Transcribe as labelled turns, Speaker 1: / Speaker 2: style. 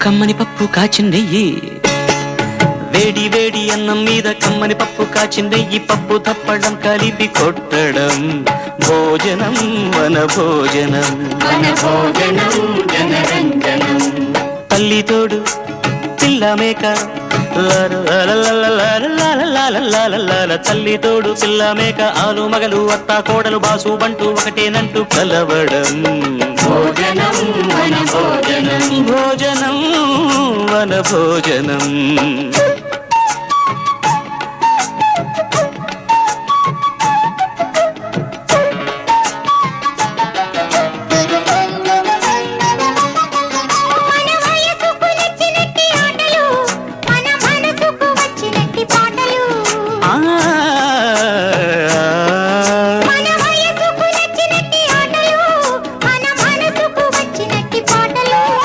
Speaker 1: కమ్మని పప్పు కాచిందెయ్యి వేడి వేడి అన్నం మీద కమ్మని పప్పు కాచిందెయ్యి పప్పు తప్పడం కలిపి కొట్టడం భోజనం వన భోజనం తల్లి తోడు పిల్ల మేక తల్లి తోడు పిల్ల మేక ఆలు మగలు అత్త కోడలు బాసు బంటూ ఒకటేనంటూ కలవడం భోజనం వన భోజనం